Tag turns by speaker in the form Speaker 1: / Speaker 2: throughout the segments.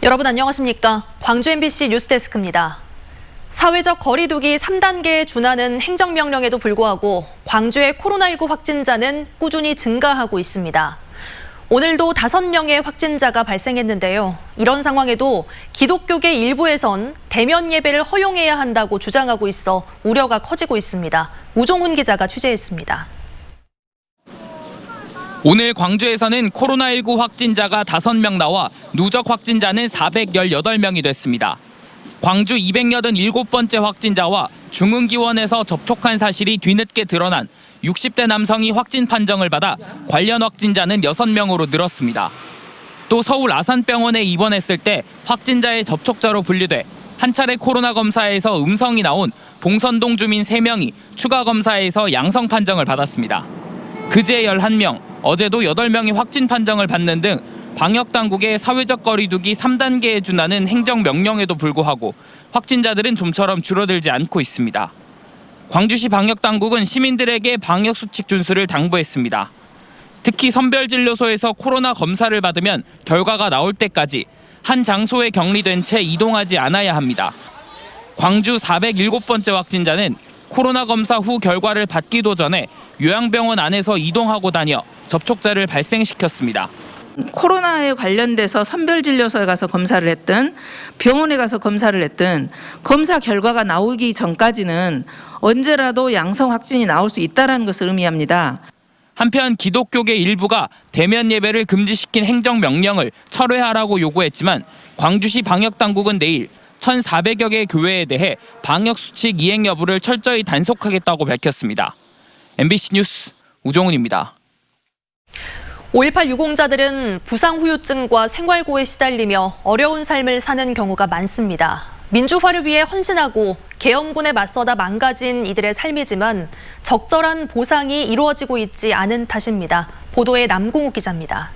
Speaker 1: 여러분 안녕하십니까? 광주 MBC 뉴스데스크입니다. 사회적 거리 두기 3단계에 준하는 행정명령에도 불구하고 광주의 코로나19 확진자는 꾸준히 증가하고 있습니다. 오늘도 5명의 확진자가 발생했는데요. 이런 상황에도 기독교계 일부에선 대면 예배를 허용해야 한다고 주장하고 있어 우려가 커지고 있습니다. 우종훈 기자가 취재했습니다.
Speaker 2: 오늘 광주에서는 코로나19 확진자가 5명 나와 누적 확진자는 418명이 됐습니다. 광주 287번째 확진자와 중흥기원에서 접촉한 사실이 뒤늦게 드러난 60대 남성이 확진 판정을 받아 관련 확진자는 6명으로 늘었습니다. 또 서울 아산병원에 입원했을 때 확진자의 접촉자로 분류돼 한 차례 코로나 검사에서 음성이 나온 봉선동 주민 3명이 추가 검사에서 양성 판정을 받았습니다. 그제 11명, 어제도 8명이 확진 판정을 받는 등 방역당국의 사회적 거리 두기 3단계에 준하는 행정명령에도 불구하고 확진자들은 좀처럼 줄어들지 않고 있습니다. 광주시 방역당국은 시민들에게 방역수칙 준수를 당부했습니다. 특히 선별진료소에서 코로나 검사를 받으면 결과가 나올 때까지 한 장소에 격리된 채 이동하지 않아야 합니다. 광주 407번째 확진자는 코로나 검사 후 결과를 받기도 전에 요양병원 안에서 이동하고 다녀 접촉자를 발생시켰습니다.
Speaker 3: 코로나에 관련돼서 선별진료소에 가서 검사를 했든 병원에 가서 검사를 했든 검사 결과가 나오기 전까지는 언제라도 양성 확진이 나올 수 있다는 것을 의미합니다.
Speaker 2: 한편 기독교계 일부가 대면 예배를 금지시킨 행정명령을 철회하라고 요구했지만 광주시 방역당국은 내일 1,400여 개 교회에 대해 방역수칙 이행 여부를 철저히 단속하겠다고 밝혔습니다. MBC 뉴스 우종훈입니다.
Speaker 1: 5.18 유공자들은 부상 후유증과 생활고에 시달리며 어려운 삶을 사는 경우가 많습니다. 민주화를 위해 헌신하고 계엄군에 맞서다 망가진 이들의 삶이지만 적절한 보상이 이루어지고 있지 않은 탓입니다. 보도에 남궁욱 기자입니다.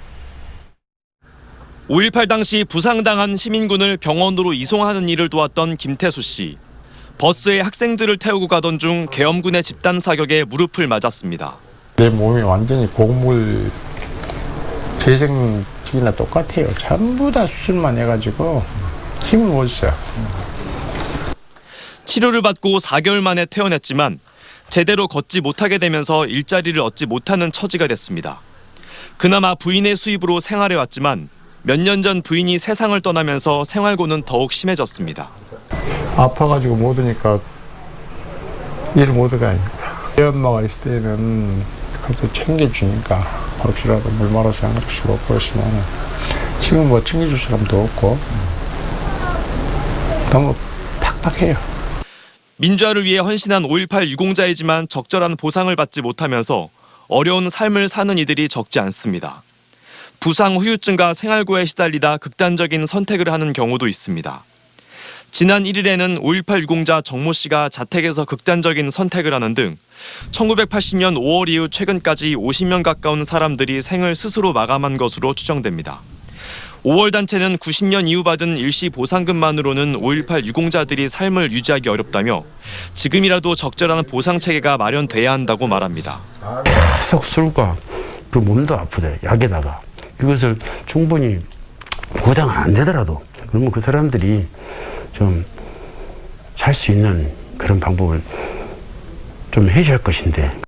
Speaker 4: 5.18 당시 부상당한 시민군을 병원으로 이송하는 일을 도왔던 김태수 씨. 버스에 학생들을 태우고 가던 중 계엄군의 집단 사격에 무릎을 맞았습니다.
Speaker 5: 내 몸이 완전히 곡물 재생직이나 똑같아요. 전부 다 수술만 해가지고 힘을 못 써요.
Speaker 4: 치료를 받고 4개월 만에 퇴원했지만 제대로 걷지 못하게 되면서 일자리를 얻지 못하는 처지가 됐습니다. 그나마 부인의 수입으로 생활해왔지만 몇 년 전 부인이 세상을 떠나면서 생활고는 더욱 심해졌습니다.
Speaker 5: 아파가지고 못 오니까 일을 못 가요. 애 엄마가 있을 때는 그래도 챙겨주니까 혹시라도 물 말아서 안 그럴 수가 없고 했으면 지금 뭐 챙겨줄 사람도 없고 너무 팍팍해요.
Speaker 4: 민주화를 위해 헌신한 5.18 유공자이지만 적절한 보상을 받지 못하면서 어려운 삶을 사는 이들이 적지 않습니다. 부상 후유증과 생활고에 시달리다 극단적인 선택을 하는 경우도 있습니다. 지난 1일에는 5.18 유공자 정모 씨가 자택에서 극단적인 선택을 하는 등 1980년 5월 이후 최근까지 50명 가까운 사람들이 생을 스스로 마감한 것으로 추정됩니다. 5월 단체는 90년 이후 받은 일시 보상금만으로는 5.18 유공자들이 삶을 유지하기 어렵다며 지금이라도 적절한 보상 체계가 마련돼야 한다고 말합니다.
Speaker 6: 계속 술과 그 몸도 아프대 약에다가 이것을 충분히 보장 안 되더라도 그러면 그 사람들이 좀 살 수 있는 그런 방법을 좀 해줘야 할 것인데.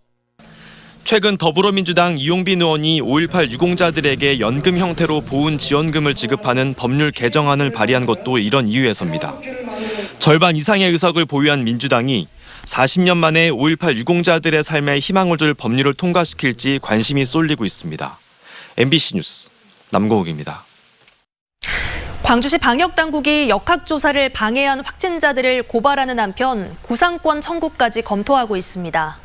Speaker 4: 최근 더불어민주당 이용빈 의원이 5.18 유공자들에게 연금 형태로 보훈 지원금을 지급하는 법률 개정안을 발의한 것도 이런 이유에서입니다. 절반 이상의 의석을 보유한 민주당이 40년 만에 5.18 유공자들의 삶에 희망을 줄 법률을 통과시킬지 관심이 쏠리고 있습니다. MBC 뉴스 남궁욱입니다.
Speaker 1: 광주시 방역당국이 역학조사를 방해한 확진자들을 고발하는 한편 구상권 청구까지 검토하고 있습니다.